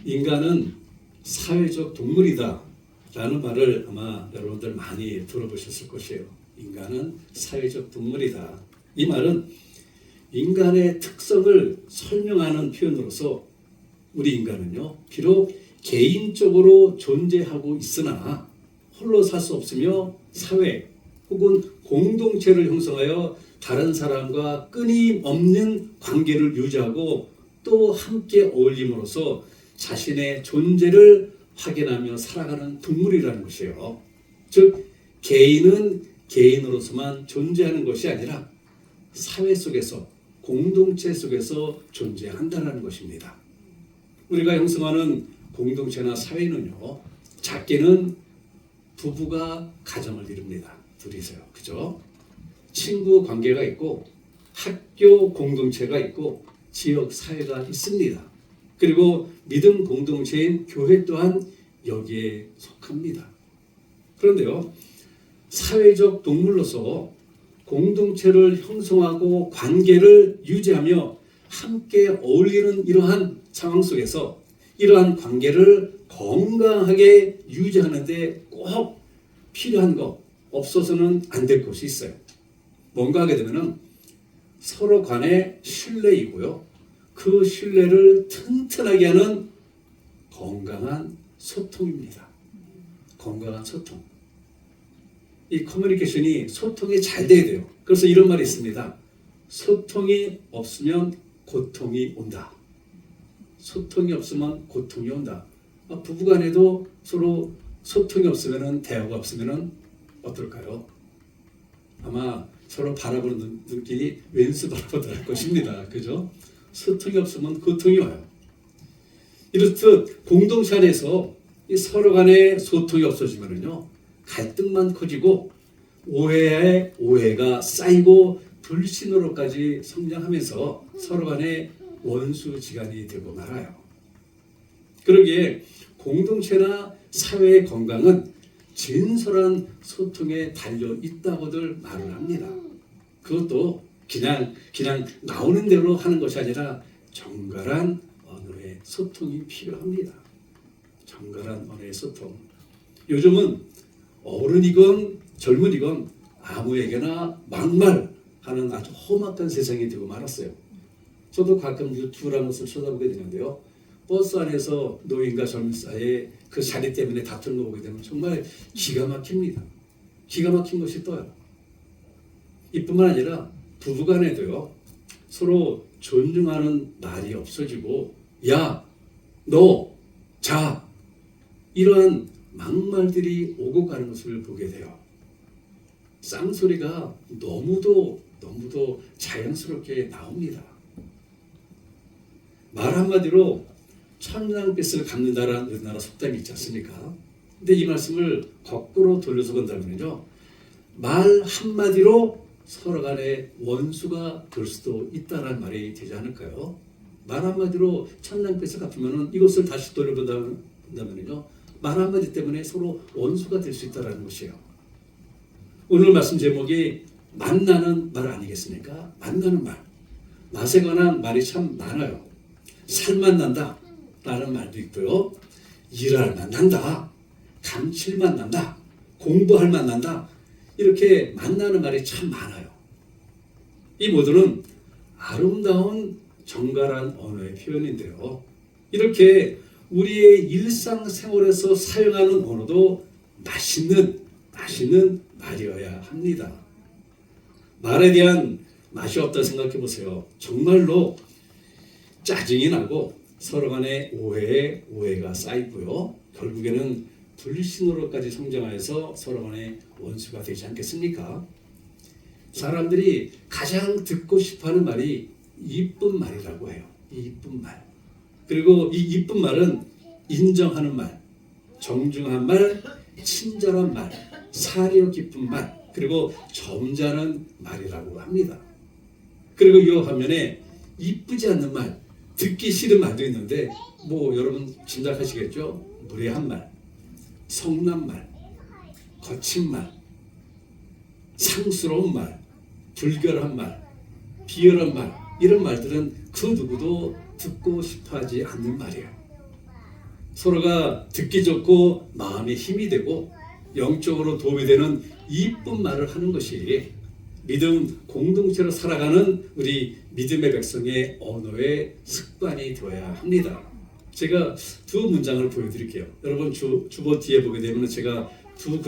인간은 사회적 동물이다 라는 말을 아마 여러분들 많이 들어보셨을 것이에요. 인간은 사회적 동물이다. 이 말은 인간의 특성을 설명하는 표현으로서 우리 인간은요, 비록 개인적으로 존재하고 있으나 홀로 살 수 없으며 사회 혹은 공동체를 형성하여 다른 사람과 끊임없는 관계를 유지하고 또 함께 어울림으로써 자신의 존재를 확인하며 살아가는 동물이라는 것이에요. 즉 개인은 개인으로서만 존재하는 것이 아니라 사회 속에서 공동체 속에서 존재한다는 것입니다. 우리가 형성하는 공동체나 사회는요, 작게는 부부가 가정을 이룹니다. 둘이서요. 그죠? 친구 관계가 있고 학교 공동체가 있고 지역 사회가 있습니다. 그리고 믿음 공동체인 교회 또한 여기에 속합니다. 그런데요, 사회적 동물로서 공동체를 형성하고 관계를 유지하며 함께 어울리는 이러한 상황 속에서 이러한 관계를 건강하게 유지하는 데 꼭 필요한 것, 없어서는 안 될 것이 있어요. 뭔가 하게 되면은 서로 간의 신뢰이고요. 그 신뢰를 튼튼하게 하는 건강한 소통입니다. 건강한 소통. 이 커뮤니케이션이 소통이 잘 돼야 돼요. 그래서 이런 말이 있습니다. 소통이 없으면 고통이 온다. 소통이 없으면 고통이 온다. 부부간에도 서로 소통이 없으면 대화가 없으면 어떨까요? 아마 서로 바라보는 눈길이 왼수 바라보더라 할 것입니다. 그죠? 소통이 없으면 고통이 와요. 이렇듯 공동체 안에서 서로 간의 소통이 없어지면요, 갈등만 커지고 오해가 쌓이고 불신으로까지 성장하면서 서로 간의 원수지간이 되고 말아요. 그러기에 공동체나 사회의 건강은 진솔한 소통에 달려 있다고들 말을 합니다. 그것도 그냥 나오는 대로 하는 것이 아니라 정갈한 언어의 소통이 필요합니다. 정갈한 언어의 소통. 요즘은 어른이건 젊은이건 아무에게나 막말하는 아주 험악한 세상이 되고 말았어요. 저도 가끔 유튜브라는 것을 쳐다보게 되는데요. 버스 안에서 노인과 젊은 사이에 그 자리 때문에 다투는 거 보게 되면 정말 기가 막힙니다. 기가 막힌 것이 떠요. 이뿐만 아니라 부부간에도요, 서로 존중하는 말이 없어지고 야, 너, 자, 이러한 막말들이 오고 가는 것을 보게 돼요. 쌍소리가 너무도 자연스럽게 나옵니다. 말 한마디로 천냥빚을 갚는다라는 우리나라 속담이 있지 않습니까? 근데 이 말씀을 거꾸로 돌려서 본다면요, 말 한마디로 서로 간에 원수가 될 수도 있다는 말이 되지 않을까요? 말 한마디로 천냥빚을 갚으면 이것을 다시 돌려본다면요, 말 한마디 때문에 서로 원수가 될 수 있다는 것이에요. 오늘 말씀 제목이 만나는 말 아니겠습니까? 만나는 말. 맛에 관한 말이 참 많아요. 살만 난다 라는 말도 있고요. 일할 만 난다. 감칠만 난다. 공부할 만 난다. 이렇게 만나는 말이 참 많아요. 이 모두는 아름다운 정갈한 언어의 표현인데요. 이렇게 우리의 일상생활에서 사용하는 언어도 맛있는 말이어야 합니다. 말에 대한 맛이 없다 생각해 보세요. 정말로 짜증이 나고 서로 간에 오해가 쌓이고요. 결국에는 불신으로까지 성장하여서 서로 간에 원수가 되지 않겠습니까? 사람들이 가장 듣고 싶어하는 말이 이쁜 말이라고 해요. 이쁜 말. 그리고 이 이쁜 말은 인정하는 말, 정중한 말, 친절한 말, 사려 깊은 말, 그리고 점잖은 말이라고 합니다. 그리고 이 반면에 이쁘지 않는 말, 듣기 싫은 말도 있는데 여러분 짐작하시겠죠? 무례한 말, 성난 말, 거친 말, 상스러운 말, 불결한 말, 비열한 말, 이런 말들은 그 누구도 듣고 싶어하지 않는 말이에요. 서로가 듣기 좋고 마음에 힘이 되고 영적으로 도움이 되는 이쁜 말을 하는 것이 믿음 공동체로 살아가는 우리 믿음의 백성의 언어의 습관이 되어야 합니다. 제가 두 문장을 보여드릴게요. 여러분 주보 뒤에 보게 되면 제가 두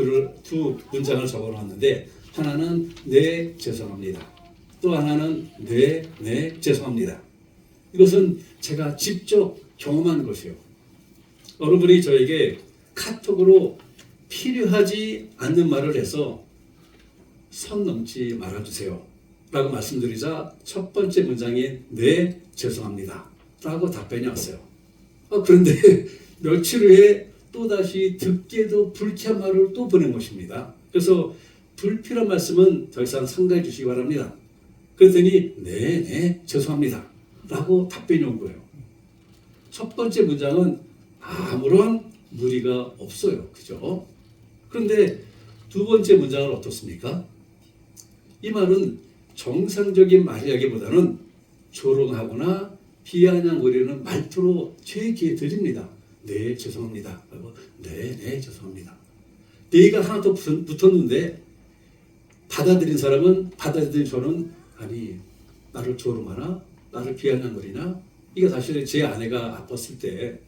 문장을 적어놨는데 하나는 네 죄송합니다. 또 하나는 네 죄송합니다. 이것은 제가 직접 경험한 것이에요. 여러분이 저에게 카톡으로 필요하지 않는 말을 해서 선 넘지 말아주세요 라고 말씀드리자 첫 번째 문장인 네 죄송합니다 라고 답변이 왔어요. 그런데 며칠 후에 또다시 듣기에도 불쾌한 말을 또 보낸 것입니다. 그래서 불필요한 말씀은 더 이상 삼가해 주시기 바랍니다. 그랬더니 네 죄송합니다 라고 답변이 온 거예요. 첫 번째 문장은 아무런 무리가 없어요. 그죠? 그런데 두 번째 문장은 어떻습니까? 이 말은 정상적인 말이라기보다는 조롱하거나 비아냥거리는 말투로 제 귀에 들립니다. 네 죄송합니다. 네 죄송합니다. 네가 하나 더 붙었는데 받아들인 사람은 받아들인 저는 아니 나를 조롱하나 나를 비아냥거리나. 이게 사실 제 아내가 아팠을 때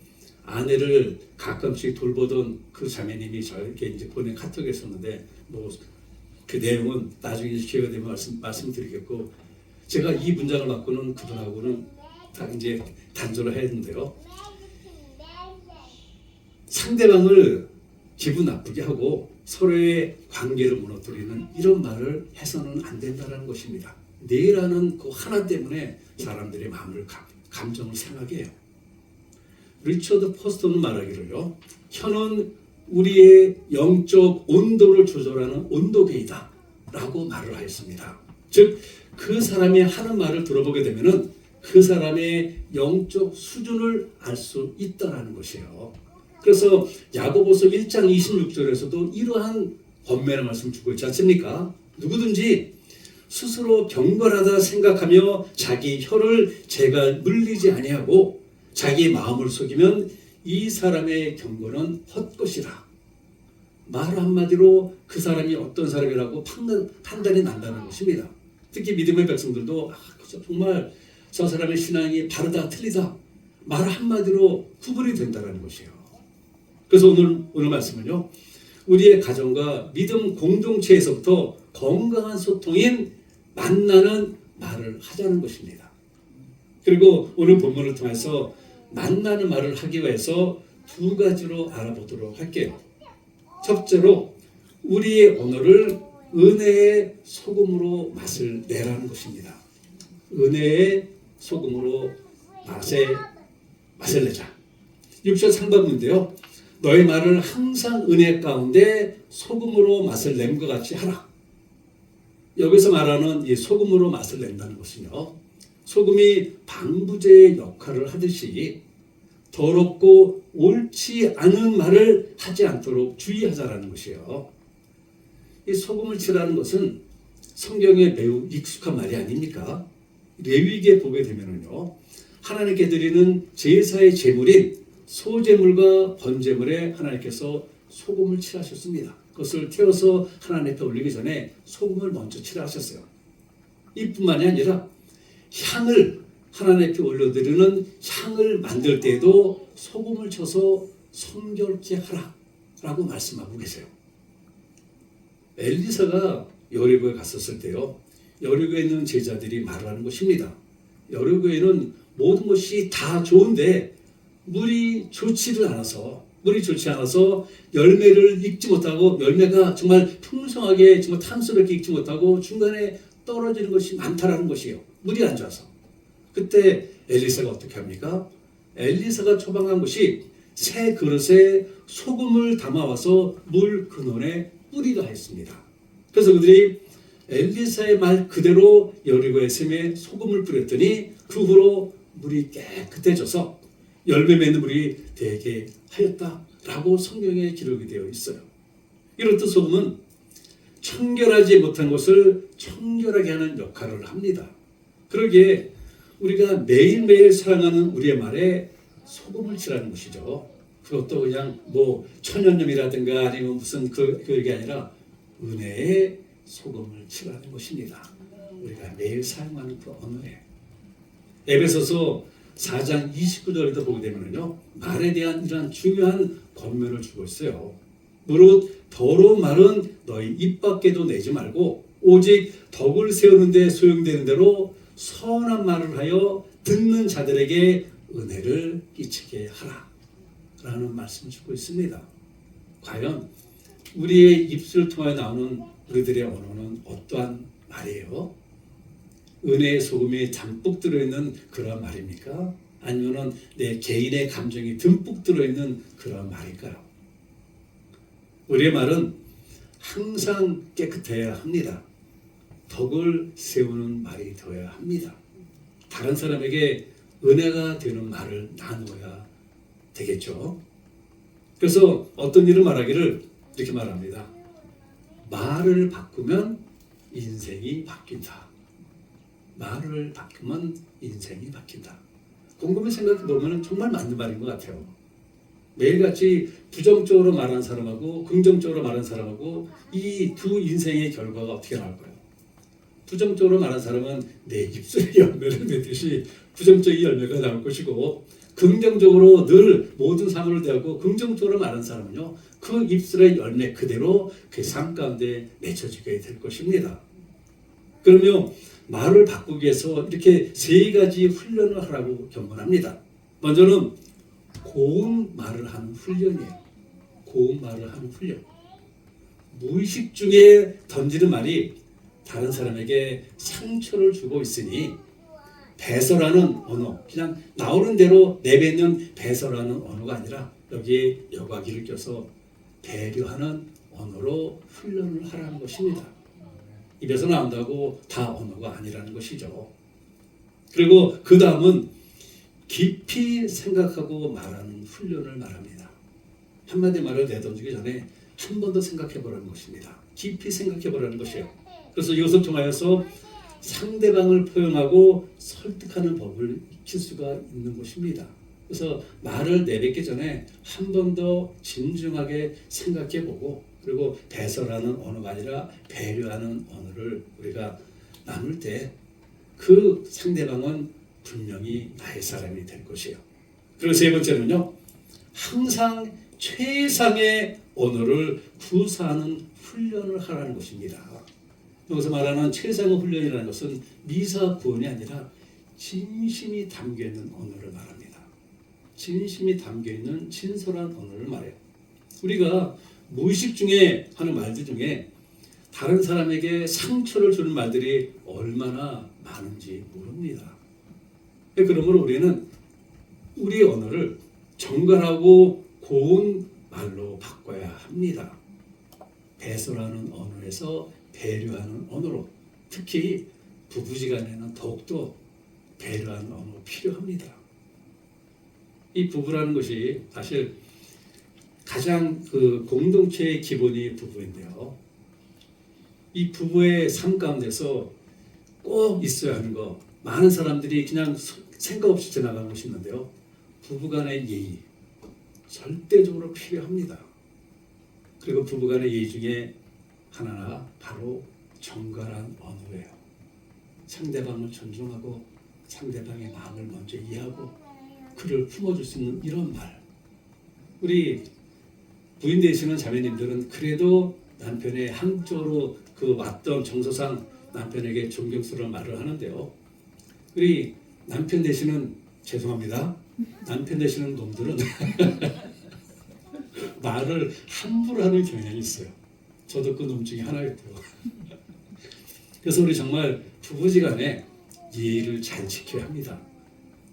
아내를 가끔씩 돌보던 그 자매님이 저에게 이제 보낸 카톡이 있었는데 뭐 그 내용은 나중에 기회가 되면 말씀드리겠고 제가 이 문장을 받고는 그분하고는 다 이제 단절을 했는데요. 상대방을 기분 나쁘게 하고 서로의 관계를 무너뜨리는 이런 말을 해서는 안 된다는 것입니다. 네라는 그 하나 때문에 사람들의 마음을 감정을 상하게 해요. 리처드 포스터는 말하기를요. 혀는 우리의 영적 온도를 조절하는 온도계이다 라고 말을 하였습니다. 즉 그 사람이 하는 말을 들어보게 되면은 그 사람의 영적 수준을 알 수 있다는 것이에요. 그래서 야고보서 1장 26절에서도 이러한 권면의 말씀 주고 있지 않습니까? 누구든지 스스로 경건하다 생각하며 자기 혀를 제가 물리지 아니하고 자기 마음을 속이면 이 사람의 경건은 헛것이라. 말 한마디로 그 사람이 어떤 사람이라고 판단이 난다는 것입니다. 특히 믿음의 백성들도 정말 저 사람의 신앙이 바르다 틀리다 말 한마디로 구분이 된다는 것이에요. 그래서 오늘 말씀은요. 우리의 가정과 믿음 공동체에서부터 건강한 소통인 만나는 말을 하자는 것입니다. 그리고 오늘 본문을 통해서 만나는 말을 하기 위해서 두 가지로 알아보도록 할게요. 첫째로 우리의 언어를 은혜의 소금으로 맛을 내라는 것입니다. 은혜의 소금으로 맛을 내자. 6절 상반문인데요. 너의 말을 항상 은혜 가운데 소금으로 맛을 낸 것 같이 하라. 여기서 말하는 이 소금으로 맛을 낸다는 것은요. 소금이 방부제의 역할을 하듯이 더럽고 옳지 않은 말을 하지 않도록 주의하자라는 것이에요. 이 소금을 칠하는 것은 성경에 매우 익숙한 말이 아닙니까? 레위기에 보게 되면은요. 하나님께 드리는 제사의 제물인 소제물과 번제물에 하나님께서 소금을 칠하셨습니다. 그것을 태워서 하나님 앞에 올리기 전에 소금을 먼저 칠하셨어요. 이뿐만이 아니라 향을 하나님 앞에 올려드리는 향을 만들 때에도 소금을 쳐서 성결케 하라라고 말씀하고 계세요. 엘리사가 여리고에 갔었을 때요. 여리고에 있는 제자들이 말을 하는 것입니다. 여리고에는 모든 것이 다 좋은데 물이 좋지 않아서 열매를 익지 못하고 열매가 정말 풍성하게 정말 탐스럽게 익지 못하고 중간에 떨어지는 것이 많다라는 것이에요. 물이 안 좋아서. 그때 엘리사가 어떻게 합니까? 엘리사가 처방한 것이 새 그릇에 소금을 담아와서 물 근원에 뿌리라 했습니다. 그래서 그들이 엘리사의 말 그대로 여리고의 샘에 소금을 뿌렸더니 그 후로 물이 깨끗해져서 열매 맺는 물이 되게 하였다라고 성경에 기록이 되어 있어요. 이렇듯 소금은 청결하지 못한 것을 청결하게 하는 역할을 합니다. 그러기에 우리가 매일매일 사랑하는 우리의 말에 소금을 칠하는 것이죠. 그것도 그냥 뭐 천연염이라든가 아니면 무슨 그게 아니라 은혜의 소금을 칠하는 것입니다. 우리가 매일 사용하는 그 언어에 에베소서 4장 29절에도 보게 되면요 말에 대한 이러한 중요한 권면을 주고 있어요. 무릇 더러운 말은 너희 입 밖에도 내지 말고 오직 덕을 세우는 데 소용되는 대로 선한 말을 하여 듣는 자들에게 은혜를 끼치게 하라 라는 말씀을 주고 있습니다. 과연 우리의 입술을 통해 나오는 우리들의 언어는 어떠한 말이에요? 은혜의 소금이 담뿍 들어있는 그런 말입니까? 아니면 내 개인의 감정이 듬뿍 들어있는 그런 말일까요? 우리의 말은 항상 깨끗해야 합니다. 덕을 세우는 말이 되어야 합니다. 다른 사람에게 은혜가 되는 말을 나누어야 되겠죠. 그래서 어떤 일을 말하기를 이렇게 말합니다. 말을 바꾸면 인생이 바뀐다. 말을 바꾸면 인생이 바뀐다. 곰곰이 생각해 보면 정말 맞는 말인 것 같아요. 매일같이 부정적으로 말하는 사람하고 긍정적으로 말하는 사람하고 이 두 인생의 결과가 어떻게 나올까요? 부정적으로 말하는 사람은 내 입술에 열매를 맺듯이 부정적인 열매가 나올 것이고, 긍정적으로 늘 모든 사물을 대하고 긍정적으로 말하는 사람은요 그 입술의 열매 그대로 그 삶 가운데 맺혀지게 될 것입니다. 그러면 말을 바꾸기 위해서 이렇게 세 가지 훈련을 하라고 경고합니다. 먼저는 고운 말을 하는 훈련이에요. 고운 말을 하는 훈련. 무의식 중에 던지는 말이 다른 사람에게 상처를 주고 있으니 배설하는 언어, 그냥 나오는 대로 내뱉는 배설하는 언어가 아니라 여기에 여과기를 껴서 배려하는 언어로 훈련을 하라는 것입니다. 입에서 나온다고 다 언어가 아니라는 것이죠. 그리고 그 다음은 깊이 생각하고 말하는 훈련을 말합니다. 한마디 말을 내던지기 전에 한 번 더 생각해 보라는 것입니다. 깊이 생각해 보라는 것이에요. 그래서 이것을 통하여서 상대방을 포용하고 설득하는 법을 익힐 수가 있는 것입니다. 그래서 말을 내뱉기 전에 한 번 더 진중하게 생각해 보고, 그리고 배설하는 언어가 아니라 배려하는 언어를 우리가 나눌 때 그 상대방은 분명히 나의 사람이 될 것이에요. 그리고 세 번째는요, 항상 최상의 언어를 구사하는 훈련을 하라는 것입니다. 여기서 말하는 최상의 훈련이라는 것은 미사 구원이 아니라 진심이 담겨있는 언어를 말합니다. 진심이 담겨있는 진솔한 언어를 말해요. 우리가 무의식 중에 하는 말들 중에 다른 사람에게 상처를 주는 말들이 얼마나 많은지 모릅니다. 그러므로 우리는 우리 언어를 정갈하고 고운 말로 바꿔야 합니다. 배설하는 언어에서 배려하는 언어로, 특히 부부지간에는 더욱더 배려하는 언어 필요합니다. 이 부부라는 것이 사실 가장 그 공동체의 기본이 부부인데요. 이 부부의 삶 가운데서 꼭 있어야 하는 거, 많은 사람들이 그냥 생각 없이 지나가는 것이 있는데요. 부부간의 예의, 절대적으로 필요합니다. 그리고 부부간의 예의 중에 하나가 바로 정갈한 언어예요. 상대방을 존중하고 상대방의 마음을 먼저 이해하고 그를 품어줄 수 있는 이런 말. 우리 부인 되시는 자매님들은 그래도 남편의 한쪽으로 그 왔던 정서상 남편에게 존경스러운 말을 하는데요. 우리 남편 되시는, 죄송합니다, 남편 되시는 놈들은 말을 함부로 하는 경향이 있어요. 저도 그 놈 중에 하나였고요. 그래서 우리 정말 부부지간에 예의를 잘 지켜야 합니다.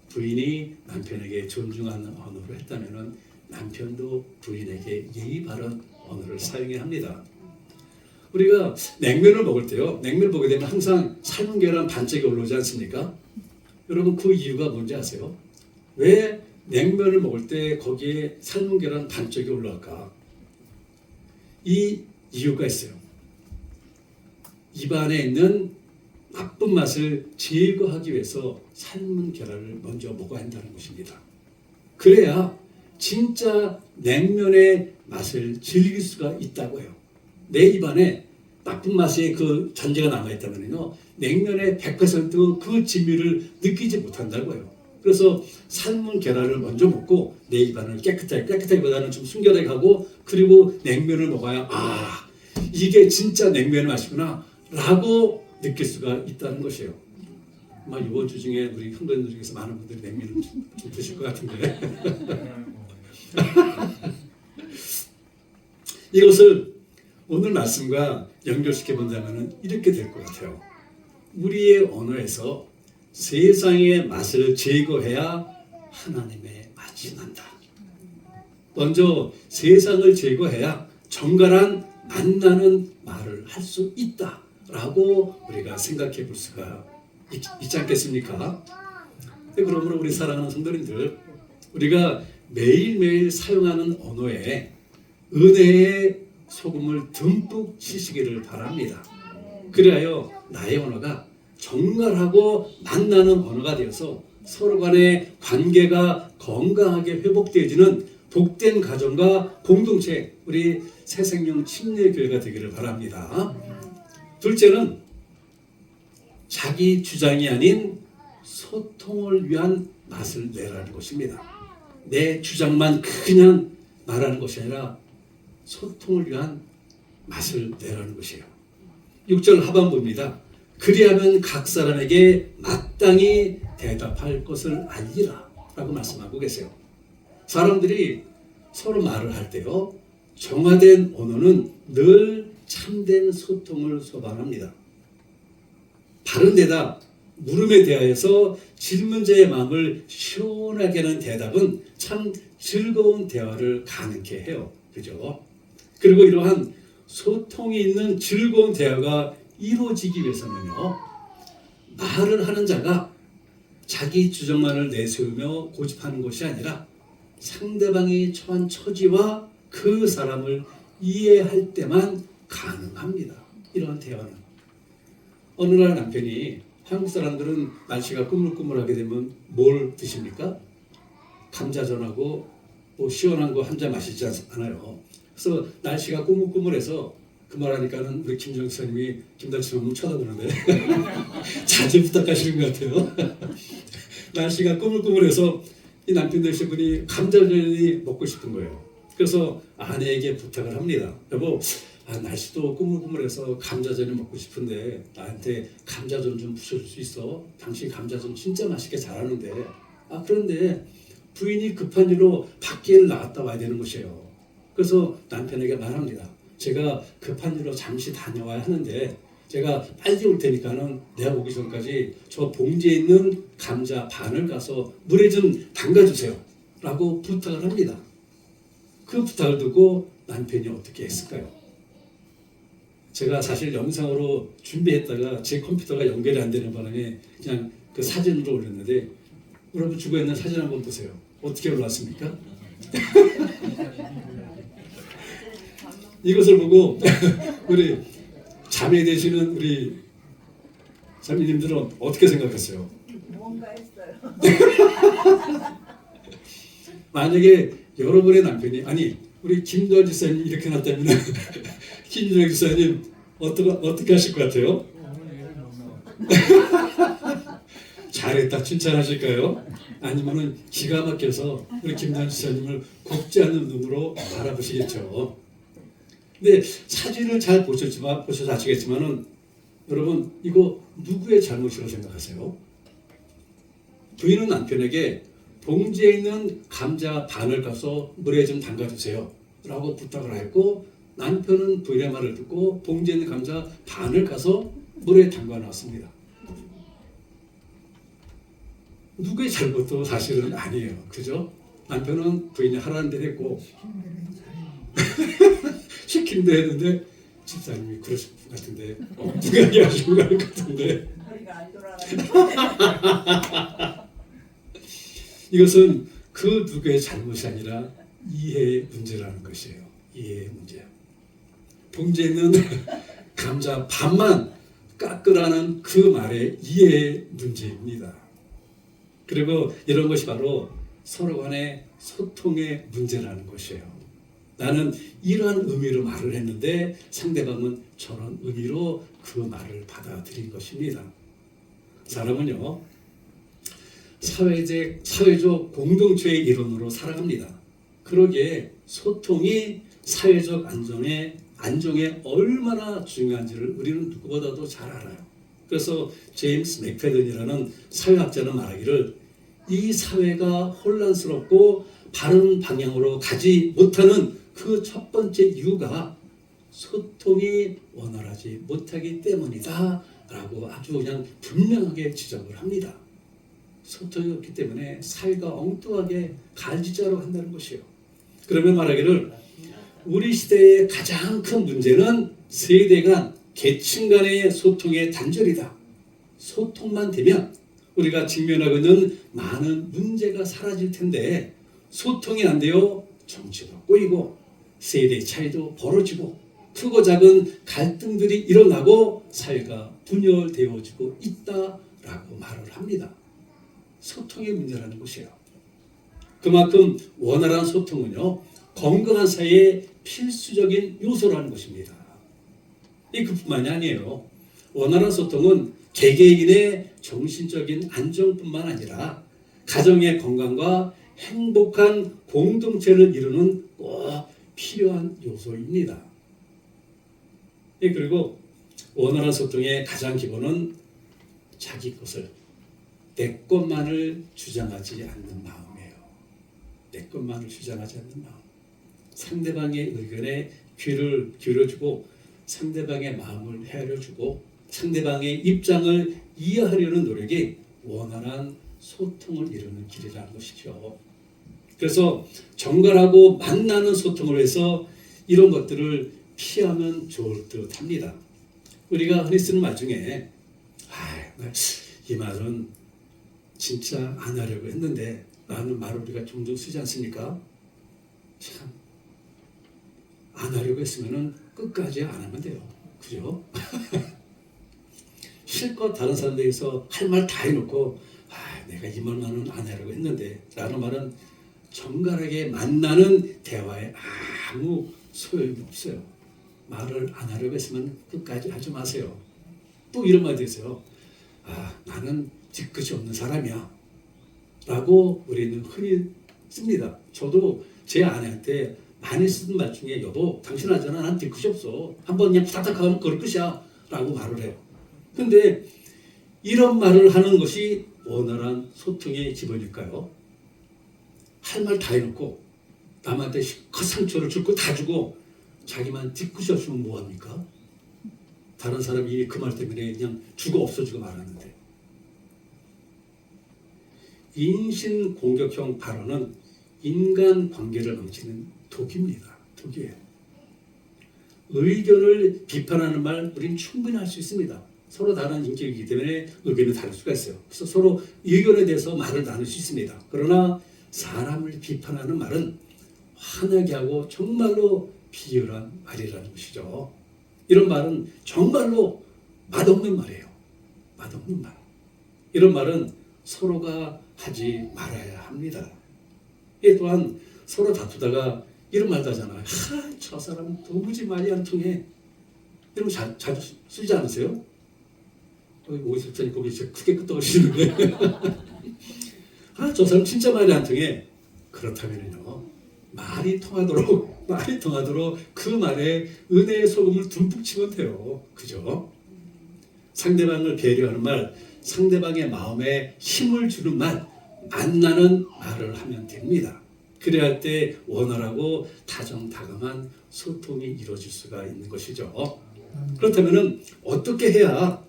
부인이 남편에게 존중하는 언어로 했다면 남편도 부인에게 예의 바른 언어를 사용해야 합니다. 우리가 냉면을 먹을 때요, 냉면을 보게 되면 항상 삶은 계란 반쪽이 올라오지 않습니까? 여러분 그 이유가 뭔지 아세요? 왜 냉면을 먹을 때 거기에 삶은 계란 반쪽이 올라갈까? 이 이유가 있어요. 입안에 있는 나쁜 맛을 제거하기 위해서 삶은 계란을 먼저 먹어야 한다는 것입니다. 그래야 진짜 냉면의 맛을 즐길 수가 있다고 해요. 내 입안에 나쁜 맛의 그 잔재가 남아있다면요, 냉면의 100%그 진미를 느끼지 못한다고 해요. 그래서 삶은 계란을 먼저 먹고 내 입안을 깨끗하기보다는 좀 순결하게 하고, 그리고 냉면을 먹어야 이게 진짜 냉면의 맛이구나 라고 느낄 수가 있다는 것이에요. 아마 이번 주 중에 우리 형제들 중에서 많은 분들이 냉면을 좀 드실 것 같은데 이것을 오늘 말씀과 연결시켜 본다면 이렇게 될 것 같아요. 우리의 언어에서 세상의 맛을 제거해야 하나님의 맛이 난다. 먼저 세상을 제거해야 정갈한 맛나는 말을 할 수 있다라고 우리가 생각해 볼 수가 있지 않겠습니까? 그러므로 우리 사랑하는 성도님들, 우리가 매일매일 사용하는 언어에 은혜의 소금을 듬뿍 치시기를 바랍니다. 그리하여 나의 언어가 정갈하고 맛나는 언어가 되어서 서로 간의 관계가 건강하게 회복되어지는 복된 가정과 공동체, 우리 새생명 침례교회가 되기를 바랍니다. 둘째는 자기 주장이 아닌 소통을 위한 맛을 내라는 것입니다. 내 주장만 그냥 말하는 것이 아니라 소통을 위한 맛을 내라는 것이에요. 6절 하반부입니다. 그리하면 각 사람에게 마땅히 대답할 것을 알리라 라고 말씀하고 계세요. 사람들이 서로 말을 할 때요, 정화된 언어는 늘 참된 소통을 소방합니다. 바른 대답, 물음에 대하여서 질문자의 마음을 시원하게 하는 대답은 참 즐거운 대화를 가능케 해요. 그죠? 그리고 이러한 소통이 있는 즐거운 대화가 이루어지기 위해서는요, 말을 하는 자가 자기 주장만을 내세우며 고집하는 것이 아니라 상대방이 처한 처지와 그 사람을 이해할 때만 가능합니다. 이러한 대화는. 어느 날 남편이, 한국 사람들은 날씨가 꾸물꾸물하게 되면 뭘 드십니까? 감자전하고 뭐 시원한 거 한 잔 마시지 않아요. 그래서 날씨가 꾸물꾸물해서 그 말하니까는 우리 김정 선생님이 김달치 너무 쳐다보는데 자주 부탁하시는 것 같아요. 날씨가 꾸물꾸물해서 이 남편 되신 분이 감자전이 먹고 싶은 거예요. 그래서 아내에게 부탁을 합니다. 여보, 날씨도 꾸물꾸물해서 감자전이 먹고 싶은데 나한테 감자전 좀 부쳐줄 수 있어? 당신 감자전 진짜 맛있게 잘하는데. 그런데 부인이 급한 일로 밖에 나갔다 와야 되는 것이에요. 그래서 남편에게 말합니다. 제가 급한 일로 잠시 다녀와야 하는데 제가 빨리 올 테니까는 내가 오기 전까지 저 봉지에 있는 감자 반을 가서 물에 좀 담가주세요 라고 부탁을 합니다. 그 부탁을 듣고 남편이 어떻게 했을까요? 제가 사실 영상으로 준비했다가 제 컴퓨터가 연결이 안 되는 바람에 그냥 그 사진으로 올렸는데, 여러분 주변에 있는 사진 한번 보세요. 어떻게 올라왔습니까? 이것을 보고 우리 자매 되시는 우리 자매님들은 어떻게 생각했어요? 뭔가 했어요. 만약에 여러분의 남편이, 아니 우리 김도환 지사님 이렇게 놨다면 김도환 지사님 어떻게 하실 것 같아요? 잘했다 칭찬하실까요? 아니면은 기가 막혀서 우리 김도환 지사님을 곱지 않는 눈으로 바라보시겠죠. 근데 사진을 잘 보셔서 아시겠지만은 여러분, 이거 누구의 잘못이라고 생각하세요? 부인은 남편에게 봉지에 있는 감자 반을 가서 물에 좀 담가주세요 라고 부탁을 했고, 남편은 부인의 말을 듣고 봉지에 있는 감자 반을 가서 물에 담가 놨습니다. 누구의 잘못도 사실은 아니에요. 그죠? 남편은 부인이 하라는 대로 했고 시킨 대로 했는데 집사님이 그러실 것 같은데 누가 얘기하시고 갈 것 같은데 머리가 안 돌아가요. 이것은 그 누구의 잘못이 아니라 이해의 문제라는 것이에요. 이해의 문제. 봉지에 있는 감자 반만 깎으라는 그 말의 이해의 문제입니다. 그리고 이런 것이 바로 서로 간의 소통의 문제라는 것이에요. 나는 이러한 의미로 말을 했는데 상대방은 저런 의미로 그 말을 받아들인 것입니다. 사람은요, 사회적 공동체의 일원으로 살아갑니다. 그러기에 소통이 사회적 안정에 얼마나 중요한지를 우리는 누구보다도 잘 알아요. 그래서 제임스 맥패든이라는 사회학자는 말하기를 이 사회가 혼란스럽고 바른 방향으로 가지 못하는 그 첫 번째 이유가 소통이 원활하지 못하기 때문이다 라고 아주 그냥 분명하게 지적을 합니다. 소통이 없기 때문에 사회가 엉뚱하게 갈지자로 한다는 것이에요. 그러면 말하기를 우리 시대의 가장 큰 문제는 세대 간, 계층 간의 소통의 단절이다. 소통만 되면 우리가 직면하고 있는 많은 문제가 사라질 텐데 소통이 안 돼요. 정치도 꼬이고 세대 차이도 벌어지고 크고 작은 갈등들이 일어나고 사회가 분열되어지고 있다라고 말을 합니다. 소통의 문제라는 것이에요. 그만큼 원활한 소통은요, 건강한 사회의 필수적인 요소라는 것입니다. 그뿐만이 아니에요. 원활한 소통은 개개인의 정신적인 안정뿐만 아니라 가정의 건강과 행복한 공동체를 이루는 꼭 필요한 요소입니다. 그리고 원활한 소통의 가장 기본은 자기 것을, 내 것만을 주장하지 않는 마음이에요. 내 것만을 주장하지 않는 마음. 상대방의 의견에 귀를 기울여주고 상대방의 마음을 헤아려주고 상대방의 입장을 이해하려는 노력이 원활한 소통을 이루는 길이라는 것이죠. 그래서 정갈하고 만나는 소통을 해서 이런 것들을 피하면 좋을 듯 합니다. 우리가 흔히 쓰는 말 중에 이 말은 진짜 안 하려고 했는데 라는 말을 우리가 종종 쓰지 않습니까? 참, 안 하려고 했으면 끝까지 안 하면 돼요. 그죠? 실컷 다른 사람들에서 할 말 다 해놓고 내가 이 말만은 안 하려고 했는데 라는 말은 정갈하게 만나는 대화에 아무 소용이 없어요. 말을 안 하려고 했으면 끝까지 하지 마세요. 또 이런 말도 있어요. 나는 뒤끝이 없는 사람이야 라고 우리는 흔히 씁니다. 저도 제 아내한테 많이 쓰는 말 중에 여보 당신 하잖아 난 뒤끝이 없어 한번 그냥 부탁 하면 그럴 끝이야 라고 말을 해요. 근데 이런 말을 하는 것이 원활한 소통의 기본일까요? 할 말 다 해놓고 남한테 그 상처를 줄 거 다 주고 자기만 뒤끝이 없으면 뭐합니까? 다른 사람이 그 말 때문에 그냥 죽어 없어지고 말았는데. 인신공격형 발언은 인간관계를 망치는 독입니다. 독이에요. 의견을 비판하는 말 우리는 충분히 할 수 있습니다. 서로 다른 인격이기 때문에 의견이 다를 수가 있어요. 그래서 서로 의견에 대해서 말을 나눌 수 있습니다. 그러나 사람을 비판하는 말은 화나게 하고 정말로 비열한 말이라는 것이죠. 이런 말은 정말로 맛없는 말이에요. 맛없는 말. 이런 말은 서로가 하지 말아야 합니다. 이 또한 서로 다투다가 이런 말도 하잖아요. 저 사람 도무지 말이 안 통해. 이런 거 자주 쓰지 않으세요? 오이슬턴이 거기 진짜 크게 끄떡하시는데. 저 사람 진짜 말이 안 통해. 그렇다면요. 말이 통하도록 그 말에 은혜의 소금을 듬뿍 치면 돼요. 그죠? 상대방을 배려하는 말, 상대방의 마음에 힘을 주는 말, 만나는 말을 하면 됩니다. 그래야 할 때 원활하고 다정다감한 소통이 이루어질 수가 있는 것이죠. 그렇다면 어떻게 해야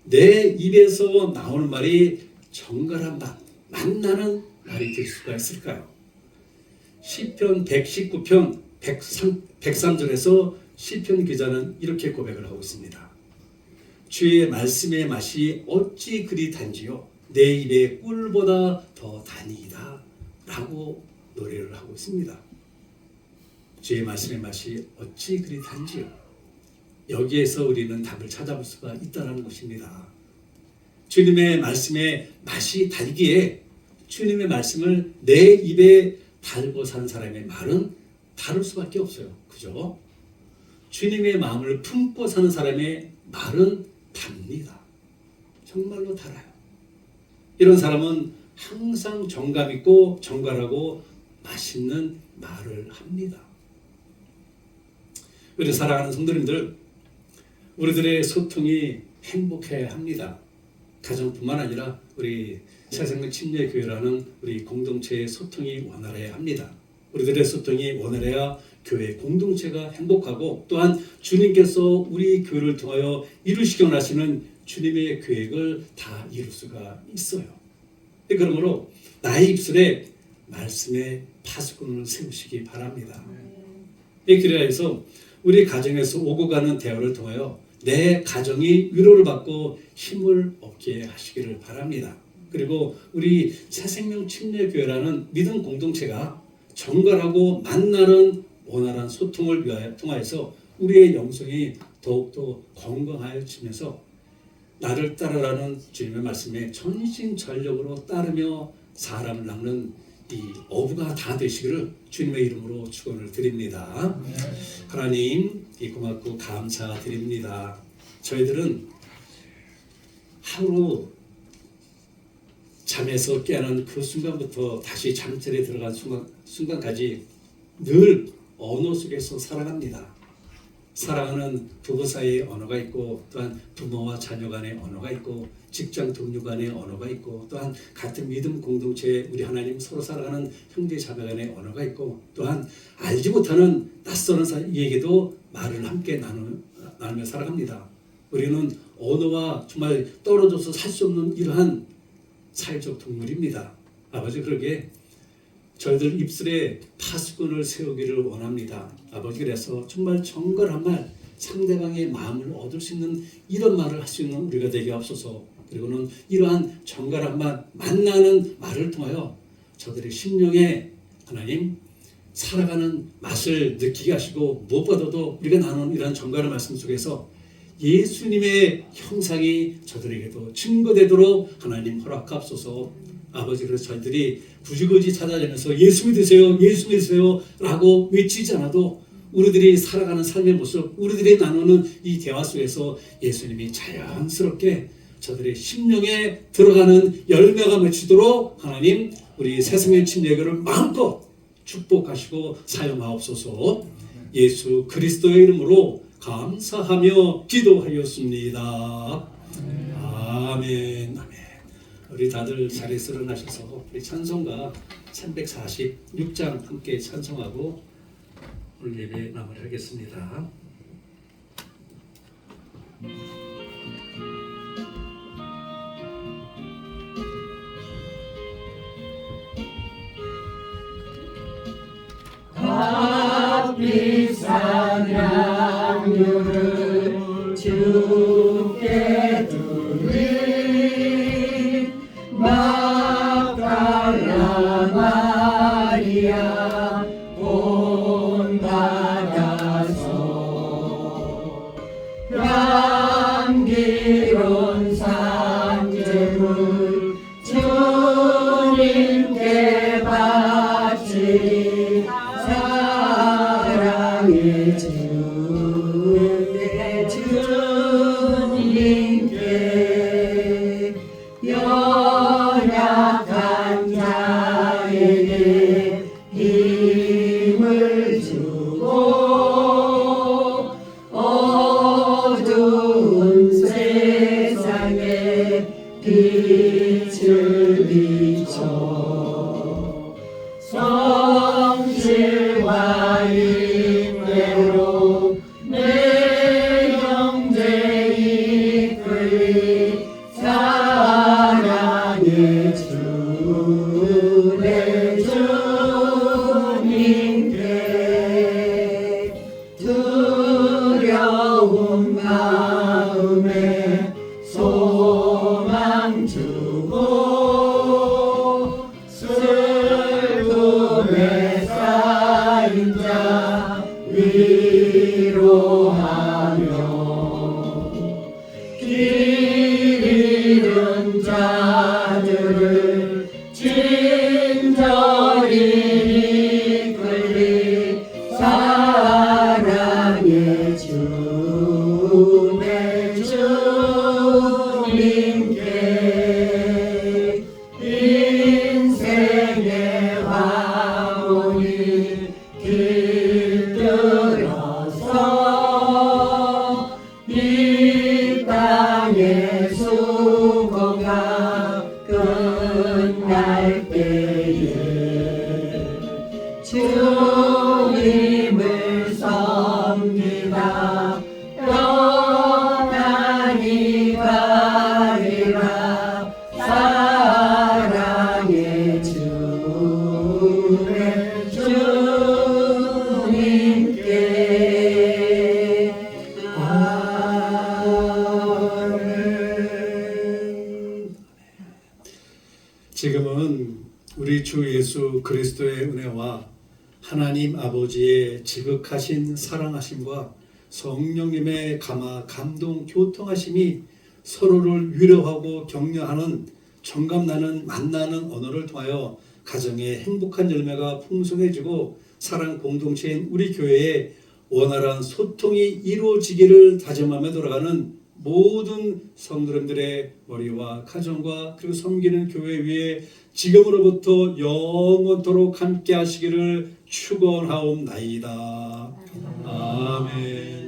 내 입에서 나오는 말이 정갈한 말, 만나는 말이 될 수가 있을까요? 시편 119편 103절에서 시편 기자는 이렇게 고백을 하고 있습니다. 주의 말씀의 맛이 어찌 그리 단지요 내 입의 꿀보다 더 단이다 라고 노래를 하고 있습니다. 주의 말씀의 맛이 어찌 그리 단지요. 여기에서 우리는 답을 찾아볼 수가 있다는 것입니다. 주님의 말씀의 맛이 달기에 주님의 말씀을 내 입에 달고 산 사람의 말은 다를 수밖에 없어요. 그죠? 주님의 마음을 품고 사는 사람의 말은 답니다. 정말로 달아요. 이런 사람은 항상 정감 있고 정갈하고 맛있는 말을 합니다. 우리 사랑하는 성도님들, 우리들의 소통이 행복해야 합니다. 가정뿐만 아니라 우리 새생명 침례교회라는 우리 공동체의 소통이 원활해야 합니다. 우리들의 소통이 원활해야 교회 공동체가 행복하고 또한 주님께서 우리 교회를 통하여 이루시기 원하시는 주님의 계획을 다 이룰 수가 있어요. 그러므로 나의 입술에 말씀의 파수꾼을 세우시기 바랍니다. 그래서 우리 가정에서 오고 가는 대화를 통하여 내 가정이 위로를 받고 힘을 얻게 하시기를 바랍니다. 그리고 우리 새생명 침례교회라는 믿음 공동체가 정갈하고 만나는 원활한 소통을 통하여서 우리의 영성이 더욱더 건강하여지면서 나를 따르라는 주님의 말씀에 전심전력으로 따르며 사람을 낚는 이 어부가 다 되시기를 주님의 이름으로 축원을 드립니다. 하나님, 이 고맙고 감사드립니다. 저희들은 하루 잠에서 깨어난 그 순간부터 다시 잠자리에 들어간 순간까지 늘 언어 속에서 살아갑니다. 사랑하는 부부 사이의 언어가 있고 또한 부모와 자녀 간의 언어가 있고 직장 동료 간의 언어가 있고 또한 같은 믿음 공동체에 우리 하나님 서로 살아가는 형제 자매 간의 언어가 있고 또한 알지 못하는 낯선 사이에게도 말을 함께 나누며 살아갑니다. 우리는 언어와 정말 떨어져서 살 수 없는 이러한 사회적 동물입니다. 아버지, 그러게 저희들 입술에 파수꾼을 세우기를 원합니다. 아버지, 그래서 정말 정갈한 말, 상대방의 마음을 얻을 수 있는 이런 말을 할 수 있는 우리가 되게 하옵소서. 그리고는 이러한 정갈한 말, 만나는 말을 통하여 저들의 심령에 하나님 살아가는 맛을 느끼게 하시고 무엇보다도 우리가 나누는 이러한 정갈한 말씀 속에서 예수님의 형상이 저들에게도 증거되도록 하나님 허락하옵소서. 아버지, 그래서 저희들이 굳이 찾아다니면서 예수 믿으세요, 예수 믿으세요 라고 외치지 않아도 우리들이 살아가는 삶의 모습, 우리들이 나누는 이 대화 속에서 예수님이 자연스럽게 저들의 심령에 들어가는 열매가 맺히도록 하나님 우리 새생명 침례교를 마음껏 축복하시고 사용하옵소서. 예수 그리스도의 이름으로 감사하며 기도하였습니다. 아멘. 아멘. 우리 다들 자리에서 일어나셔서 우리 찬송가 346장 함께 찬송하고 오늘 예배 마무리하겠습니다. 값비싼 양육을 주께 드린 막달라 마리아 본받아서 향기로운 상제물 주님께 바치 사랑의 주님께 연약한 자에게 힘을 주고 어두운 세상에 빛을 비춰 성실과 인내로 내 형제 이끌리 사랑의 주 내 주님께 두려운 마음에 소망 주고 슬픔에 쌓인 자 주님을 섬기다 평안히 가리라 사랑의 주의 주님께 아멘. 지금은 우리 주 예수 그리스도의 은혜와 하나님 아버지의 지극하신 사랑하심과 성령님의 감동 교통하심이 서로를 위로하고 격려하는 정감나는 만나는 언어를 통하여 가정의 행복한 열매가 풍성해지고 사랑 공동체인 우리 교회에 원활한 소통이 이루어지기를 다짐하며 돌아가는 모든 성도님들의 머리와 가정과 그리고 섬기는 교회 위에 지금으로부터 영원토록 함께 하시기를 축원하옵나이다. 아멘.